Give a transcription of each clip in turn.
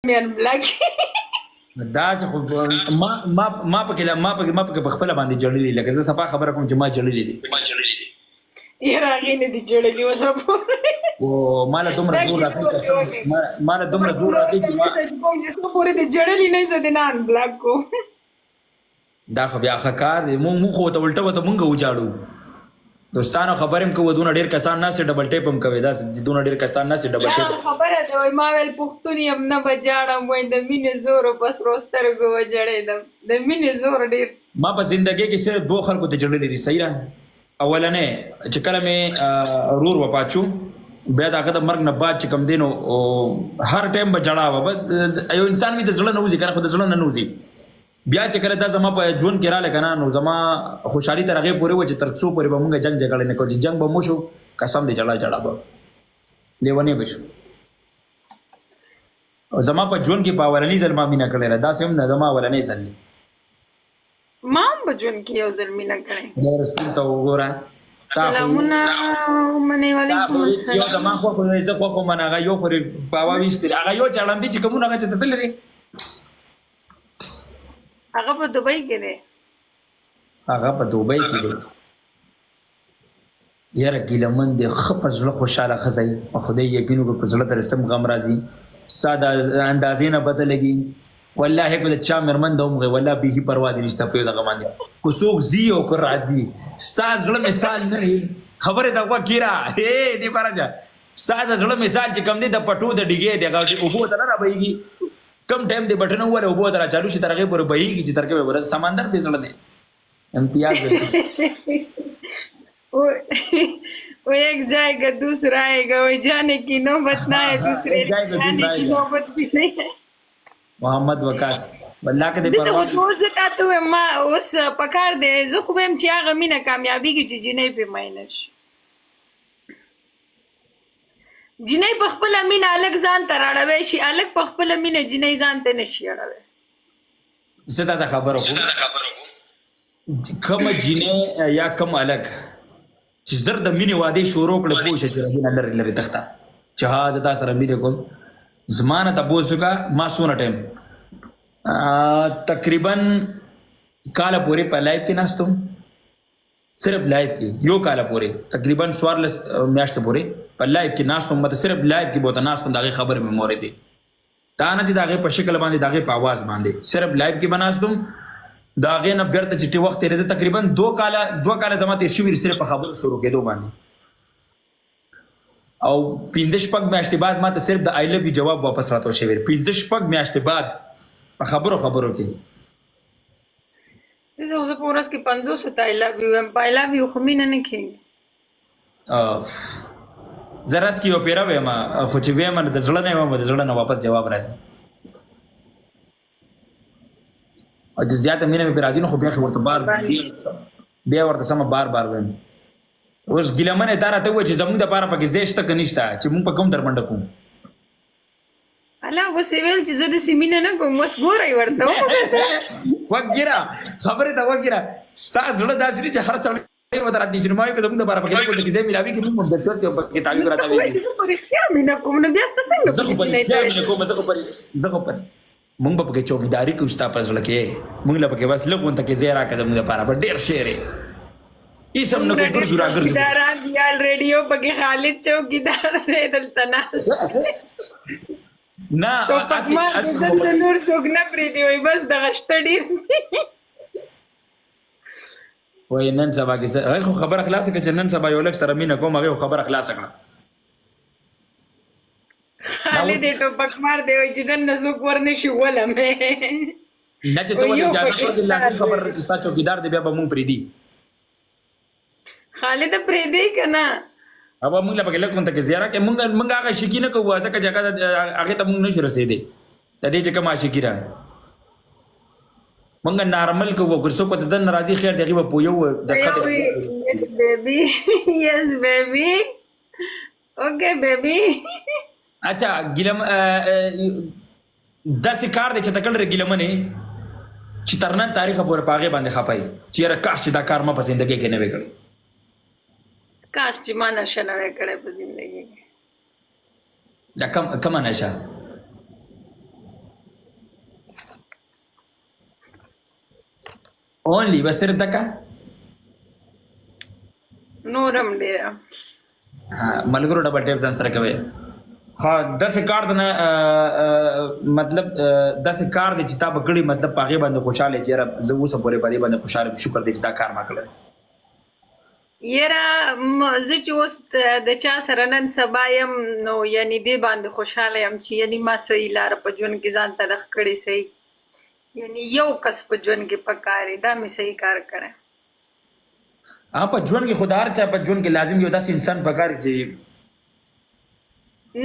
میان بلاک دا څه خو ما پکې په خپله باندې جړلي لکه زه صفا خبره کوم چې ما جړلي دي یاره هغې نه دي جوړلي اوسه پورې او ماله دومره زور راکوي ماله دومره زور راکوي چې ما څه پورې دې جړلي نه زه دې نه ان بلاک کوم دا خو بیا ښه کار دی مونږ خو ورته الټه ورته مونږ وجاړو دوستانو خبرې هم کوو دونه ډېر کسان ناست ډبل ټیپ هم کوي داسې دونه ډېر کسان ناست ډبل ټیپ خبره ده وایي ما ویل پښتون یم نه به جاړم وایي د مینې زور په سرو سترګو وجړېدم د مینې زور ډېر ما په زندګۍ کې صرف دوه خلکو ته جړلي دي صحیح ده اولنې چې کله مې ورور وفات شو بیا د هغه د مرګ نه بعد چې کوم دی نو هر ټایم به ژړا وه یو انسان مې د زړه نه وځي که نه خو د زړه نه وځي بیا چې کله دا زما په ژوند کې راغله که نه نو زما خوشحالي تر هغې پورې وه چې تر څو پورې به مونږ جنګ جګړې نه کوو چې جنګ به مو شو قسم دی جړا به لیونی به شو زما په ژوند کې په اولني ځل ما مینه کړې ده داسې هم نه زما اولنی ځل دی ما هم په ژوند کې یو ځل مینه کړې رسول ته وګوره سلامونه منې وعلیکم السلام یو زما خوښ دی زه خوښ وم هغه یو خورې په هوا ویشتې هغه یو چړمبي چې کومونه هغه چې ته تللی دی هغه په دوبۍ کې دی هغه په دوبۍ کې دی یاره ګیلمن دی ښه په زړه خوشحاله ښځه یي په خدای یقین وکړه په زړه ته رسم غم راځي ستا د اندازې نه بده لګي والله که د چا مېرمن ده ومغې والله بیخي پروا دې نشته په یو دغه باندې که څوک ځي او که راځي ستا زړه مثال نه دی خبرې ته غوږ کېره دې کارجه ستا د زړه مثال چې کوم دی د پټو د ډیګې دی هغه اوبو ته نه رابهېږي کم ټایم دی بټن ووهلې اوبو ته راچالو شي تر هغې پورې بهېږي چې تر کومې پورې سمندر دی زړه دی امتیاز वो एक जाएगा दूसरा आएगा वही जाने की नौबत ना है दूसरे जाने की नौबत भी नहीं है محمد وکاس والله که دې بس اوس زه تا ته وایم ما اوس پکار دی زه خو به یم چې هغه مینه کامیابېږي چې جینۍ پرې مینه شي جینۍ په خپله مینه هلک ځان ته راړوی شي هلک په خپله مینه جینۍ ځان ته نه شي اړوی زه تا ته خبره کوم کومه جینۍ یا کوم هلک چې زر د مینې وعدې شروع کړه پوه شه چې ربینه لرې لرې تخته چې ها زه تا سره مینې کوم زما نه تپوس وکړه ما څومره ټایم تقریبا کاله پورې په لایف کې ناست وم صرف لایف کې یو کاله پورې تقریبا 14 میاشتې پورې په لایف کې ناست وم مته صرف لایف کې بوته ناست وم د هغې خبرې مې مورېدې دا نه چې د هغې په شکل باندې د هغې په اواز باندې صرف لایف کې به ناست وم د هغې نه بیرته چې وخت تېرېده تقریبا 2 کاله زما تېر شوي صرف په خبرو شروع کېدو باندې او 15 میاشتې بعد ما ته صرف د آی لو یو جواب واپس راتو شوی 15 میاشتې بعد په خبرو کې زه اوس په ورځ کې 500 ته آی لو یو یم په آی لو یو خو مینه نه کېږي زه رس کې یو پیره ویم خو چې ویم د زړه نه یم د زړه نه واپس جواب راځي او چې زیاته مینه مې پرې راځي نو خو بیا ورته سمه بار ویم اوس ګیلمنې تا راته ووایه چې زموږ دپاره پکې ځای شته که نشته چې موږ په کوم درمنډه کوو الله اوس یې ویل چې زه داسې مینه نه کوم اوس ګورئ ورته وګیره خبرې ته وګیره ستا زړه داسې دی چې هر سړی ورته راتلی چې نو ما وایي که زموږ دپاره پکې پکې ځای ملاوېږي موږ هم درشو چې پکې تعلیم راتاوېږي زه په رښتیا مینه کوم نو بیا ته څنګه زه خو په رښتیا مینه کوم زه خو په موږ به پکې چوکیداري کوو ستا په زړه کې موږ له پکې بس لږ غونته کې ځای راکړه زموږ دپاره به ډېر شعر یې سم نه کوو ګرځو راګرځو چوکیداران دي الریډي او پکې خالد چوکیدار دی دلته ناست نه ټوپکمار دلته نور څوک نه پرېږدي وایي بس دغه شته ډېر دي وایي نن سبا کې هغې خو خبره خلاصه کړه چې نن سبا یو لږ سره مینه کوم هغې خو خبره خلاصه کړه خالد یې ټوپکمار دی وایي چې دننه څوک ورنشي ولم نه چې ته ولې اجازه ورکړې لازم خبره چې ستا چوکیدار دی بیا به مونږ پرېږدي خالد پرېږدی که نه अब موږ له پکې لږ غونته کې زیاره کې موږ هغه شکي نه کوو ځکه چې هغې ته موږ نشو رسېدی د دې چې کوم عاشقي ده موږ نارمل کوو که څوک ورته دننه راځي خیر دی هغې به پویو yes baby okay baby اچھا ګیلم داسې کار دی چې ته کړی ګیلمنې چې تر نن تاریخه پورې په هغې باندې خفه یي چې یاره کاش چې دا کار ما په زندګۍ کې نه وی کړی کاش چې ما نشه نه وی کړی په زندګۍ کې کومه نشه اونلی بس صرف دکا نورم ډیره ملګرو ډبل ټیپ ځان سره کوي ها داسې کار د نه مطلب داسې کار دی چې تا به کړي مطلب په هغې باندې خوشحاله چې یاره زه اوسه پورې په دې باندې خوشحاله شکر دی چې دا کار ما کړی یاره زه چې اوس د چا سره نن سبا یم نو یعنی دې باندې خوشحاله یم چې یعنی ما صحیح لاره په ژوند کې ځان ته لښ کړې صحیح یعنی یو کس په ژوند کې پکار دی دا مې صحیح کار کړی په ژوند کې خدا هر چا په ژوند کې لازم یو داسې انسان پکار چې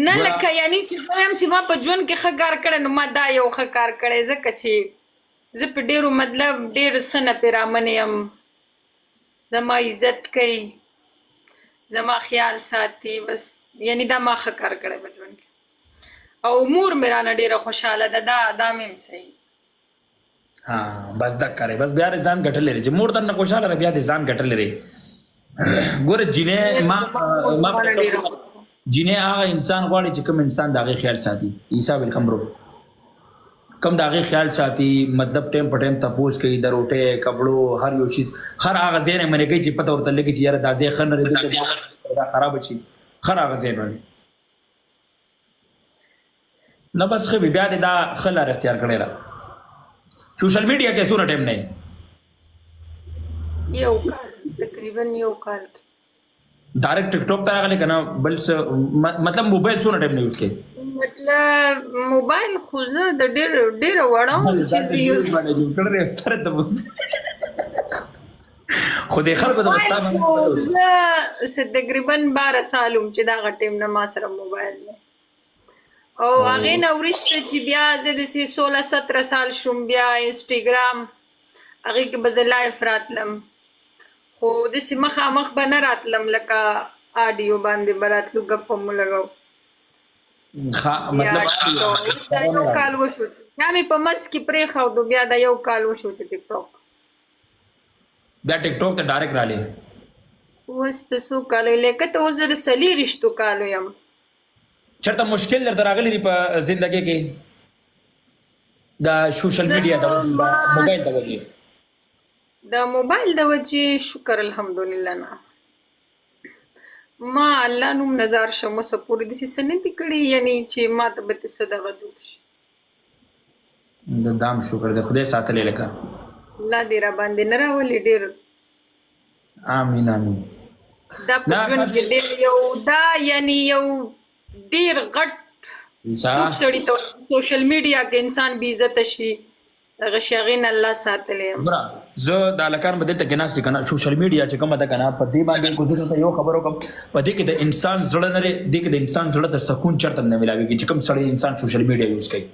نه لکه یعنی چې زه یم چې ما په ژوند کې ښه کار کړی نو ما دا یو ښه کار کړی ځکه چې زه په ډېرو مطلب ډېر څه نه پرې رامنې یم زما عزت کوي زما خیال ساتي بس یعنی دا ما ښه کار کړی په ژوند کې او مور مې رانه ډېره خوشحاله ده دا مې هم صحیح بس دا کاری بس بیا دې ځان ګټلی دی چې مور درنه خوشحاله ده بیا دې ځان ګټلی دی ګوره جینۍ ما جینۍ هغه انسان غواړي چې کوم انسان د هغې خیال ساتي عیسی ویلکم برو کم د هغې خیال ساتي مطلب ټایم په ټایم تپوس کوي د روټۍ کپړو هر یو شیز هر هغه ځای نه منې کوي چې پته ورته لګي چې یاره دا ځای ښه نه دی دا خرابه شي هر هغه ځای باندې نه بس ښه بیا دې دا ښه لار اختیار کړې ده سوشل میډیا کې څونه ټایم نه یو کال تقریبا یو کال ډایرکټ ټک ټاک ته راغلی که نه بل څه مطلب موبایل څونه ټایم نه یوز کوي مطلب موبایل خو زه د ډېره وړه وم چې زه یوز خو د خلکو د زه تقریبا 12 سال وم چې دغه ټایم نه ما سره موبایل دی او هغې نه وروسته چې بیا زه داسې 16-17 سال شوم بیا انسټاګرام هغې کې به زه لایف راتلم خو داسې مخامخ به نه راتلم لکه آډیو باندې به راتلو ګپ مو لګو وروسته یو کال وشو بیا مې په منځ کې پرېښودو بیا دا یو کال وشو چې ټیک ټاک بیا ټیک ټاک ته ډایرکټ رالی اوس د څو کالو لکه ته اوس زه د 40 کالو یم چېرته مشکل درته راغلی دی په زندګۍ کې د سوشل میډیا د موبایل د وجې د موبایل د وجې شکر الحمدلله نه ما الله نوم نظر شم اوسه پورې داسې څه نه دي کړي یعنې چې ما ته به څه دغه جوړ شي د دام شکر دی خدای ساتلی لکه الله دې راباندې نه راولي ډېر امین امین دا په ژوند کې ډېر یو دا یعنې یو ډېر غټ ټوپ سړي ته سوشل میډیا کې انسان بې عزته شي دغه شي هغې نه الله ساتلی یم زه د هلکان به دلته کې ناست دي که نه سوشل میډیا چې کومه ده که نه په دې باندې زه درته یو خبر وکړم په دې کې د انسان زړه نه دی دې کې د انسان زړه ته سکون چېرته نه میلاوېږي چې کوم سړی انسان سوشل میډیا یوز کوي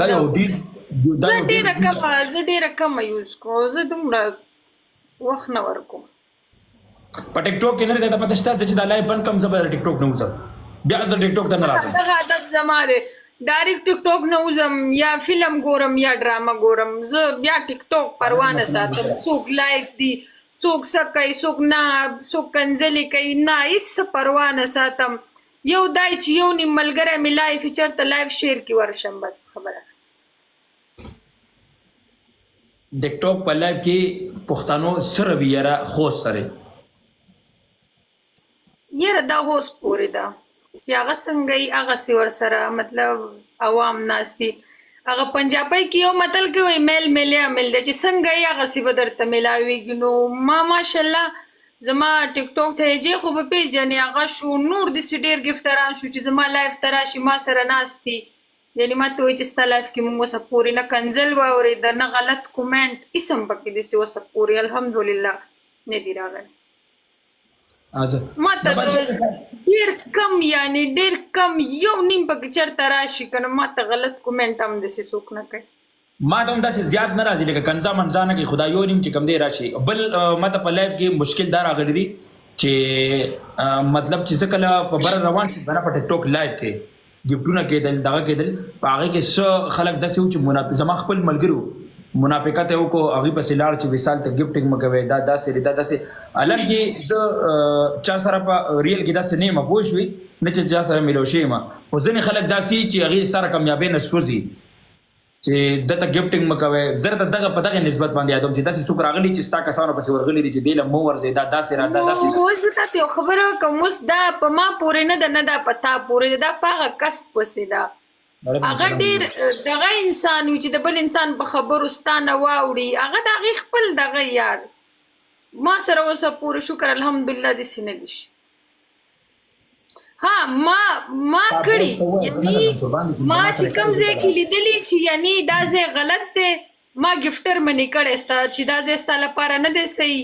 دا یو زه ډېره کمه یوز کوم زه دومره وخت نه ورکوم په ټیک ټاک کې نه دی ته پته شته چې دا لایف بند کړم زه به ټیک ټاک نه وځم بیا زه ټیک ټاک ته نه راځم دغه عادت زما دی ډایرکټ ټیک ټاک نه وځم یا فلم ګورم یا ډرامه ګورم زه بیا ټیک ټاک پروا نه ساتم څوک لایف دي څوک څه کوي څوک نه څوک کنځلې کوي نه هېڅ پروا نه ساتم یو دا چې یو نیم ملګری مې لایف چېرته لایف شیر کې ورشم بس خبره ټیک ټاک په لایف کې پښتنو څه رویه را خوست سره یاره دا هوست پورې ده چې هغه څنګه یي هغسې ورسره مطلب عوام ناست دي هغه پنجابۍ کې یو متل کې وایي میل میلې عمل دی چې څنګه یي هغسې به درته میلاویږي نو ما ماشاءالله زما ټیک ټاک ته هجې خو به پېژنې هغه شو نور داسې ډېر ګفتران شو چې زما لایف ته راشي ما سره ناست دي یعنې ما ته وایي چې ستا لایف کې مونږ اوسه پورې نه کنځل واورېده نه غلط کومنټ هېڅ هم پکې داسې اوسه پورې الحمدلله نه دي راغلی ما ته ډېر کم یعنې ډېر کم یو نیم پکې چېرته راشي که نه ما ته غلط کومنټ هم داسې څوک نه کوي ما ته هم داسې زیات نه راځي لکه کنځا منځا نه کوي خو دا یو نیم چې کوم دی راشي بل ما ته په لایف کې مشکل دا راغلی دی چې مطلب چې زه کله په بره روان شم که نه په ټیک ټاک لایف کې ګفټونه کېدل دغه کېدل په هغې کې څه خلک داسې وو چې زما خپل ملګري منافقت یې وکړو هغې پسې لاړ چې وصال ته ګفټینګ مه کوئ دا داسې دی دا داسې حالانکې زه چا سره په ریل کې داسې نه یم پوه شوې نه چې چا سره میلاو شوی یم خو ځینې خلک داسې چې هغې سره کامیابۍ نه سوځي چې دته ګفټینګ مکوي زر ته دغه په دغه نسبت باندې یادوم چې داسې څوک راغلي چې ستا کسانو پسې ورغلي دي چې دی له مو ورځي دا داسې را دا داسې اوس به تاسو یو خبره کوم اوس دا په ما پورې نه ده، نه دا په تا پورې ده، دا په هغه کس پسې ده. هغه ډېر دغه انسان وي چې د بل انسان په خبرو ستا نه واوړي، هغه د هغې خپل دغه یار. ما سره اوسه پورې شکر الحمدلله داسې نه دي. ها ما کړي یعنی ما چې کوم ځای کې لیدلی چې یعنی دا ځای غلط دی، ما ګفټر منې کړی ستا چې دا ځای ستا لپاره نه دی صحیح،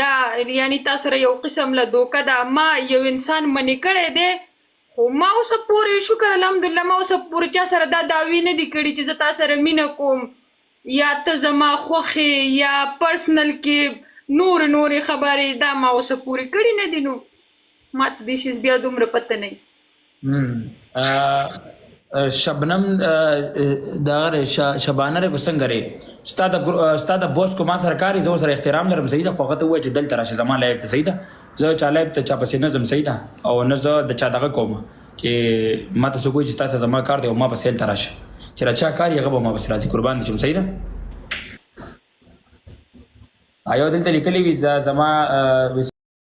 دا یعنی تا سره یو قسم له دوکه ده. ما یو انسان منې کړی دی، خو ما اوسه پورې شکر الحمدلله ما اوسه پورې چا سره دا دعوی نه دي کړي چې زه تا سره مینه کوم یا ته زما خوښې یا پرسنل کې نورې خبرې، دا ما اوسه پورې کړي نه دي. نو ما ته دې شیز بیا دومره پته نه. شبنم دغه شبانه ره څنګه ری ستا د بوس کو ما سره کاری زو سره احترام لرم صحیح ده، خو هغه ته وایي چې دلته راشه زما لایب ته صحیح ده، زه چا لایب ته چا پسې نظم صحیح ده، او نه زه د چا دغه کوم چې ما ته څوک وایي چې تاسو زما کار دی او ما پسې هلته راشه، چې را چا کار یې هغه به ما پسې راځي، قربان دي شم صحیح ده. ایو دلته لیکلي وي دا زما